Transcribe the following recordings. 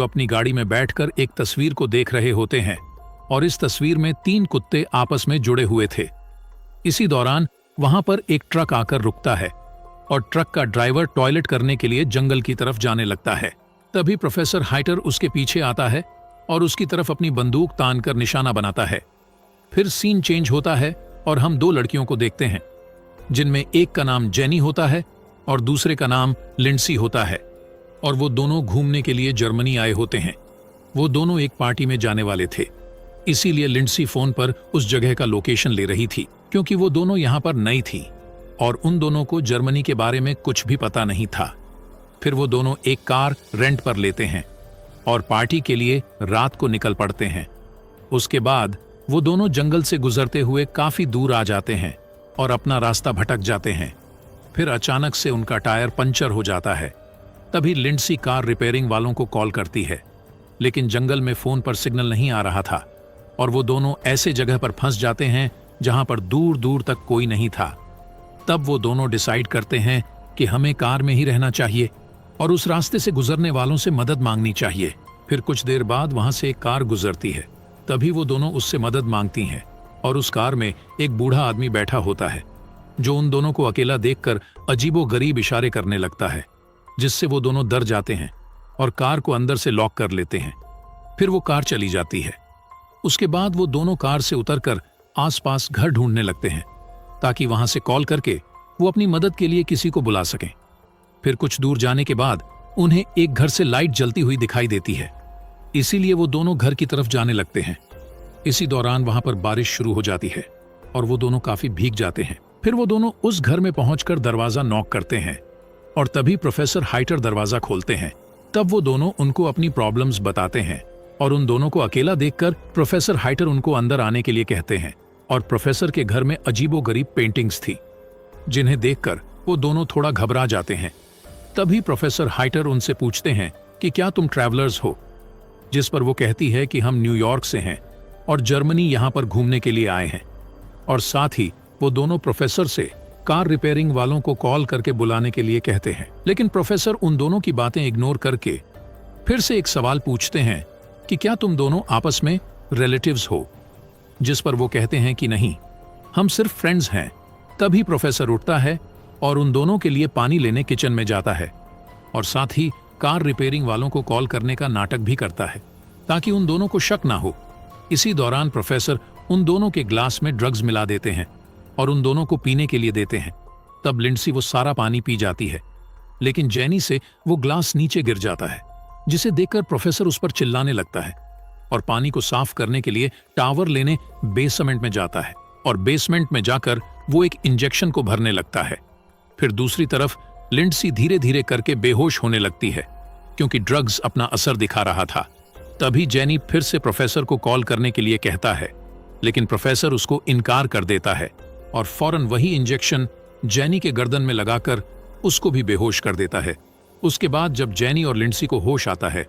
अपनी गाड़ी में बैठकर एक तस्वीर को देख रहे होते हैं और इस तस्वीर में 3 कुत्ते आपस में जुड़े हुए थे। इसी दौरान वहां पर एक ट्रक आकर रुकता है और ट्रक का ड्राइवर टॉयलेट करने के लिए जंगल की तरफ जाने लगता है। तभी प्रोफेसर हाइटर उसके पीछे आता है और उसकी तरफ अपनी बंदूक तान कर निशाना बनाता है। फिर सीन चेंज होता है और हम 2 लड़कियों को देखते हैं, जिनमें एक का नाम जेनी होता है और दूसरे का नाम लिंडसी होता है, और वो दोनों घूमने के लिए जर्मनी आए होते हैं। वो दोनों एक पार्टी में जाने वाले थे, इसीलिए लिंडसी फोन पर उस जगह का लोकेशन ले रही थी, क्योंकि वो दोनों यहाँ पर नई थी और उन दोनों को जर्मनी के बारे में कुछ भी पता नहीं था। फिर वो दोनों एक कार रेंट पर लेते हैं और पार्टी के लिए रात को निकल पड़ते हैं। उसके बाद वो दोनों जंगल से गुजरते हुए काफी दूर आ जाते हैं और अपना रास्ता भटक जाते हैं। फिर अचानक से उनका टायर पंचर हो जाता है। तभी लिंडसी कार रिपेयरिंग वालों को कॉल करती है, लेकिन जंगल में फोन पर सिग्नल नहीं आ रहा था और वो दोनों ऐसे जगह पर फंस जाते हैं जहां पर दूर दूर तक कोई नहीं था। तब वो दोनों डिसाइड करते हैं कि हमें कार में ही रहना चाहिए और उस रास्ते से गुजरने वालों से मदद मांगनी चाहिए। फिर कुछ देर बाद वहां से एक कार गुजरती है। तभी वो दोनों उससे मदद मांगती हैं और उस कार में एक बूढ़ा आदमी बैठा होता है, जो उन दोनों को अकेला देखकर अजीबोगरीब इशारे करने लगता है, जिससे वो दोनों डर जाते हैं और कार को अंदर से लॉक कर लेते हैं। फिर वो कार चली जाती है। उसके बाद वो दोनों कार से उतरकर आसपास घर ढूंढने लगते हैं, ताकि वहां से कॉल करके वो अपनी मदद के लिए किसी को बुला सकें। फिर कुछ दूर जाने के बाद उन्हें एक घर से लाइट जलती हुई दिखाई देती है, इसीलिए वो दोनों घर की तरफ जाने लगते हैं। इसी दौरान वहां पर बारिश शुरू हो जाती है और वो दोनों काफी भीग जाते हैं। फिर वो दोनों उस घर में पहुंचकर दरवाजा नॉक करते हैं और तभी प्रोफेसर हाइटर दरवाजा खोलते हैं। तब वो दोनों उनको अपनी प्रॉब्लम्स बताते हैं और उन दोनों को अकेला देखकर प्रोफेसर हाइटर उनको अंदर आने के लिए कहते हैं। और प्रोफेसर के घर में अजीबोगरीब पेंटिंग्स थी, जिन्हें देखकर वो दोनों थोड़ा घबरा जाते हैं। तभी प्रोफेसर हाइटर उनसे पूछते हैं कि क्या तुम ट्रैवलर्स हो, जिस पर वो कहती है कि हम न्यूयॉर्क से हैं और जर्मनी यहाँ पर घूमने के लिए आए हैं। और साथ ही वो दोनों प्रोफेसर से कार रिपेयरिंग वालों को कॉल करके बुलाने के लिए कहते हैं। लेकिन प्रोफेसर उन दोनों की बातें इग्नोर करके फिर से एक सवाल पूछते हैं कि क्या तुम दोनों आपस में रिलेटिव्स हो, जिस पर वो कहते हैं कि नहीं, हम सिर्फ फ्रेंड्स हैं। तभी प्रोफेसर उठता है और उन दोनों के लिए पानी लेने किचन में जाता है और साथ ही कार रिपेयरिंग वालों को कॉल करने का नाटक भी करता है, ताकि उन दोनों को शक ना हो। इसी दौरान प्रोफेसर उन दोनों के ग्लास में ड्रग्स मिला देते हैं और उन दोनों को पीने के लिए देते हैं। तब लिंडसी वो सारा पानी पी जाती है, लेकिन जेनी से वो ग्लास नीचे गिर जाता है, जिसे देखकर प्रोफेसर उस पर चिल्लाने लगता है और पानी को साफ करने के लिए टावर लेने बेसमेंट में जाता है और बेसमेंट में जाकर वो एक इंजेक्शन को भरने लगता है। फिर दूसरी तरफ लिंडसी धीरे धीरे करके बेहोश होने लगती है, क्योंकि ड्रग्स अपना असर दिखा रहा था। तभी जेनी फिर से प्रोफेसर को कॉल करने के लिए कहता है, लेकिन प्रोफेसर उसको इनकार कर देता है और फौरन वही इंजेक्शन जेनी के गर्दन में लगाकर उसको भी बेहोश कर देता है। उसके बाद जब जेनी और लिंडसी को होश आता है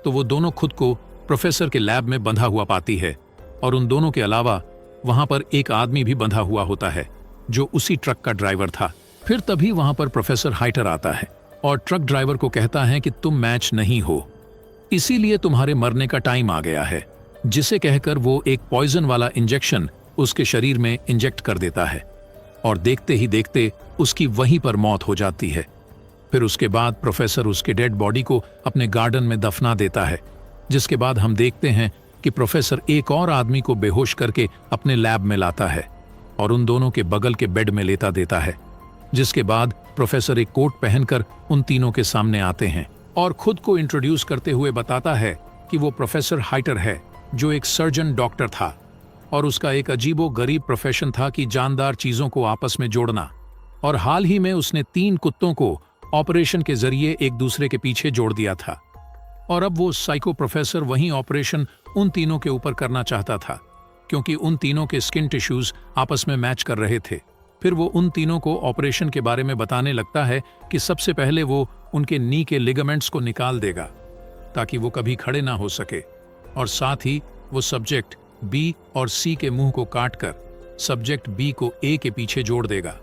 तो वो दोनों खुद को प्रोफेसर के लैब में बंधा हुआ पाती है और उन दोनों के अलावा वहां पर एक आदमी भी बंधा हुआ होता है, जो उसी ट्रक का ड्राइवर था। फिर तभी वहां पर प्रोफेसर हाइटर आता है और ट्रक ड्राइवर को कहता है कि तुम मैच नहीं हो, इसीलिए तुम्हारे मरने का टाइम आ गया है, जिसे कहकर वो एक पॉइजन वाला इंजेक्शन उसके शरीर में इंजेक्ट कर देता है और देखते ही देखते उसकी वहीं पर मौत हो जाती है। फिर उसके बाद प्रोफेसर उसके डेड बॉडी को अपने गार्डन में दफना देता है, जिसके बाद हम देखते हैं कि प्रोफेसर एक और आदमी को बेहोश करके अपने लैब में लाता है और उन दोनों के बगल के बेड में लेटा देता है। जिसके बाद प्रोफेसर एक कोट पहनकर उन तीनों के सामने आते हैं और खुद को इंट्रोड्यूस करते हुए बताता है कि वो प्रोफेसर हाइटर है, जो एक सर्जन डॉक्टर था और उसका एक अजीबो गरीब प्रोफेशन था कि जानदार चीजों को आपस में जोड़ना, और हाल ही में उसने 3 कुत्तों को ऑपरेशन के जरिए एक दूसरे के पीछे जोड़ दिया था और अब वो साइको प्रोफेसर वही ऑपरेशन उन तीनों के ऊपर करना चाहता था, क्योंकि उन तीनों के स्किन टिश्यूज आपस में मैच कर रहे थे। फिर वो उन तीनों को ऑपरेशन के बारे में बताने लगता है कि सबसे पहले वो उनके नी के लिगामेंट्स को निकाल देगा ताकि वो कभी खड़े ना हो सके, और साथ ही वो सब्जेक्ट बी और सी के मुंह को काटकर सब्जेक्ट बी को ए के पीछे जोड़ देगा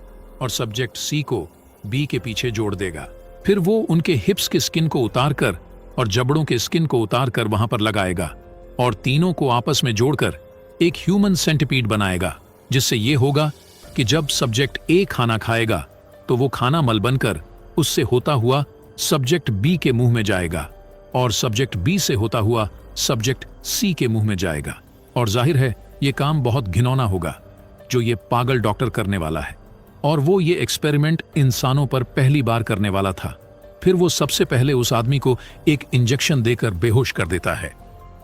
और सब्जेक्ट सी को बी के पीछे जोड़ देगा। फिर वो उनके हिप्स के स्किन को उतारकर और जबड़ों के स्किन को उतार कर वहां पर लगाएगा और तीनों को आपस में जोड़कर एक ह्यूमन सेंटिपीड बनाएगा, जिससे ये होगा कि जब सब्जेक्ट ए खाना खाएगा तो वो खाना मल बनकर उससे होता हुआ सब्जेक्ट बी के मुंह में जाएगा और सब्जेक्ट बी से होता हुआ सब्जेक्ट सी के मुंह में जाएगा। और जाहिर है ये काम बहुत घिनौना होगा जो ये पागल डॉक्टर करने वाला है, और वो ये एक्सपेरिमेंट इंसानों पर पहली बार करने वाला था। फिर वो सबसे पहले उस आदमी को एक इंजेक्शन देकर बेहोश कर देता है,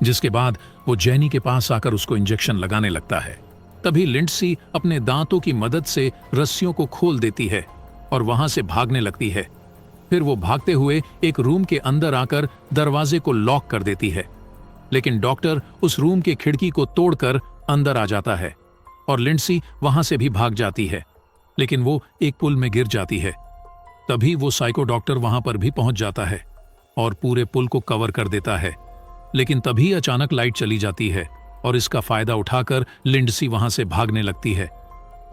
जिसके बाद वो जैनी के पास आकर उसको इंजेक्शन लगाने लगता है। तभी लिंडसी अपने दांतों की मदद से रस्सियों को खोल देती है और वहां से भागने लगती है। फिर वो भागते हुए एक रूम के अंदर आकर दरवाजे को लॉक कर देती है, लेकिन डॉक्टर उस रूम के खिड़की को तोड़कर अंदर आ जाता है और लिंडसी वहां से भी भाग जाती है, लेकिन वो एक पुल में गिर जाती है। तभी वो साइको डॉक्टर वहां पर भी पहुंच जाता है और पूरे पुल को कवर कर देता है, लेकिन तभी अचानक लाइट चली जाती है और इसका फायदा उठाकर लिंडसी वहां से भागने लगती है।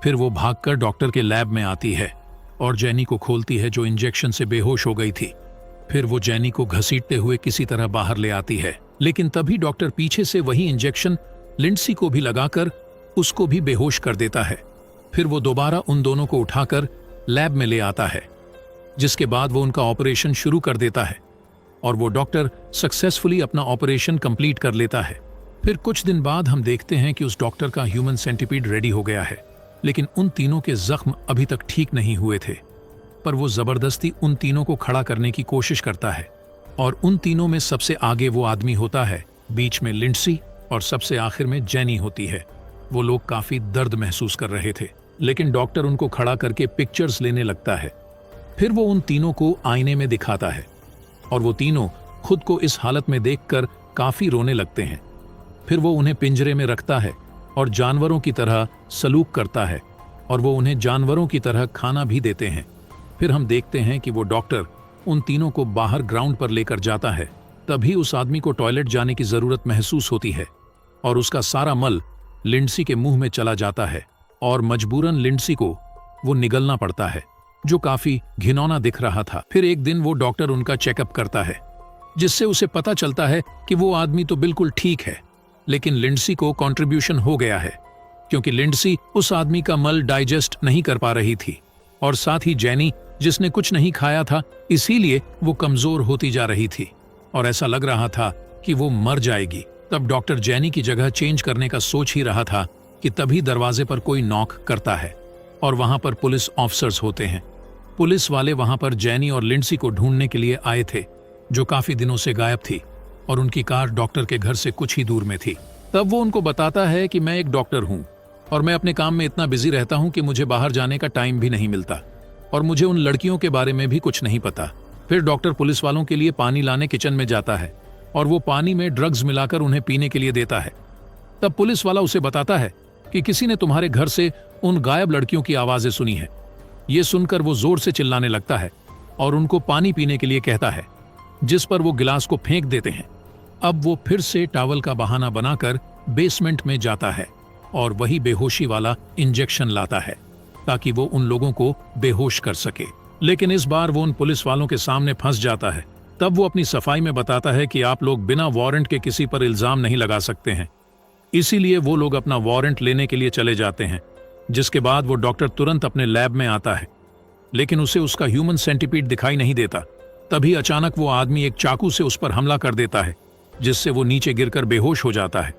फिर वो भागकर डॉक्टर के लैब में आती है और जैनी को खोलती है, जो इंजेक्शन से बेहोश हो गई थी। फिर वो जैनी को घसीटते हुए किसी तरह बाहर ले आती है, लेकिन तभी डॉक्टर पीछे से वही इंजेक्शन लिंडसी को भी लगाकर उसको भी बेहोश कर देता है। फिर वो दोबारा उन दोनों को उठाकर लैब में ले आता है, जिसके बाद वो उनका ऑपरेशन शुरू कर देता है और वो डॉक्टर सक्सेसफुली अपना ऑपरेशन कंप्लीट कर लेता है। फिर कुछ दिन बाद हम देखते हैं कि उस डॉक्टर का ह्यूमन सेंटिपीड रेडी हो गया है, लेकिन उन तीनों के जख्म अभी तक ठीक नहीं हुए थे। पर वो जबरदस्ती उन तीनों को खड़ा करने की कोशिश करता है और उन तीनों में सबसे आगे वो आदमी होता है, बीच में लिंडसी और सबसे आखिर में जैनी होती है। वो लोग काफी दर्द महसूस कर रहे थे, लेकिन डॉक्टर उनको खड़ा करके पिक्चर्स लेने लगता है। फिर वो उन तीनों को आईने में दिखाता है और वो तीनों खुद को इस हालत में देखकर काफी रोने लगते हैं। फिर वो उन्हें पिंजरे में रखता है और जानवरों की तरह सलूक करता है और वो उन्हें जानवरों की तरह खाना भी देते हैं। फिर हम देखते हैं कि वो डॉक्टर उन तीनों को बाहर ग्राउंड पर लेकर जाता है। तभी उस आदमी को टॉयलेट जाने की जरूरत महसूस होती है और उसका सारा मल लिंडसी के मुंह में चला जाता है और मजबूरन लिंडसी को वो निगलना पड़ता है, जो काफी घिनौना दिख रहा था। फिर एक दिन वो डॉक्टर उनका चेकअप करता है, जिससे उसे पता चलता है कि वो आदमी तो बिल्कुल ठीक है, लेकिन लिंडसी को कंट्रीब्यूशन हो गया है, क्योंकि लिंडसी उस आदमी का मल डाइजेस्ट नहीं कर पा रही थी और साथ ही जैनी, जिसने कुछ नहीं खाया था, इसीलिए वो कमजोर होती जा रही थी और ऐसा लग रहा था कि वो मर जाएगी। तब डॉक्टर जैनी की जगह चेंज करने का सोच ही रहा था कि तभी दरवाजे पर कोई नॉक करता है और वहां पर पुलिस ऑफिसर्स होते हैं। पुलिस वाले वहां पर जैनी और लिंडसी को ढूंढने के लिए आए थे, जो काफी दिनों से गायब थी और उनकी कार डॉक्टर के घर से कुछ ही दूर में थी। तब वो उनको बताता है कि मैं एक डॉक्टर हूं और मैं अपने काम में इतना बिजी रहता हूं कि मुझे बाहर जाने का टाइम भी नहीं मिलता और मुझे उन लड़कियों के बारे में भी कुछ नहीं पता। फिर डॉक्टर पुलिस वालों के लिए पानी लाने किचन में जाता है और वो पानी में ड्रग्स मिलाकर उन्हें पीने के लिए देता है। तब पुलिस वाला उसे बताता है कि किसी ने तुम्हारे घर से उन गायब लड़कियों की आवाजें सुनी है। ये सुनकर वो जोर से चिल्लाने लगता है और उनको पानी पीने के लिए कहता है, जिस पर वो गिलास को फेंक देते हैं। अब वो फिर से टॉवल का बहाना बनाकर बेसमेंट में जाता है और वही बेहोशी वाला इंजेक्शन लाता है ताकि वो उन लोगों को बेहोश कर सके। लेकिन इस बार वो उन पुलिस वालों के सामने फंस जाता है। तब वो अपनी सफाई में बताता है कि आप लोग बिना वारंट के किसी पर इल्जाम नहीं लगा सकते हैं, इसीलिए वो लोग अपना वारंट लेने के लिए चले जाते हैं। जिसके बाद वो डॉक्टर तुरंत अपने लैब में आता है, लेकिन उसे उसका ह्यूमन सेंटिपीड दिखाई नहीं देता। तभी अचानक वो आदमी एक चाकू से उस पर हमला कर देता है, जिससे वो नीचे गिरकर बेहोश हो जाता है।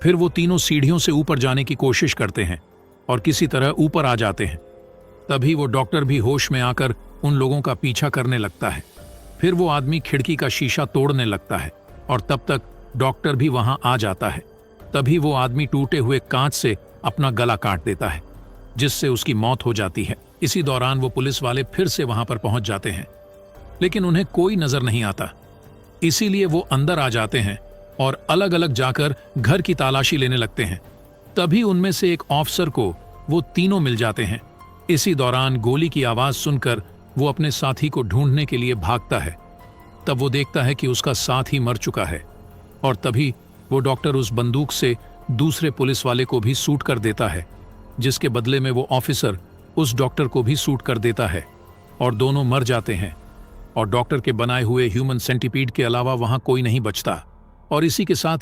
फिर वो तीनों सीढ़ियों से ऊपर जाने की कोशिश करते हैं और किसी तरह ऊपर आ जाते हैं। तभी वो डॉक्टर भी होश में आकर उन लोगों का पीछा करने लगता है। फिर वो आदमी खिड़की का शीशा तोड़ने लगता है और तब तक डॉक्टर भी वहां आ जाता है। तभी वो आदमी टूटे हुए कांच से अपना गला काट देता है, जिससे उसकी मौत हो जाती है। इसी दौरान वो पुलिस वाले फिर से वहां पर पहुंच जाते हैं, लेकिन उन्हें कोई नजर नहीं आता। इसीलिए वो अंदर आ जाते हैं और अलग अलग जाकर घर की तलाशी लेने लगते हैं। तभी उनमें से एक ऑफिसर को वो तीनों मिल जाते हैं। इसी दौरान गोली की आवाज सुनकर वो अपने साथी को ढूंढने के लिए भागता है। तब वो देखता है कि उसका साथी मर चुका है और तभी वो डॉक्टर उस बंदूक से दूसरे पुलिस वाले को भी शूट कर देता है, जिसके बदले में वो ऑफिसर उस डॉक्टर को भी शूट कर देता है और दोनों मर जाते हैं। और डॉक्टर के बनाए हुए ह्यूमन सेंटीपीड के अलावा वहां कोई नहीं बचता। और इसी के साथ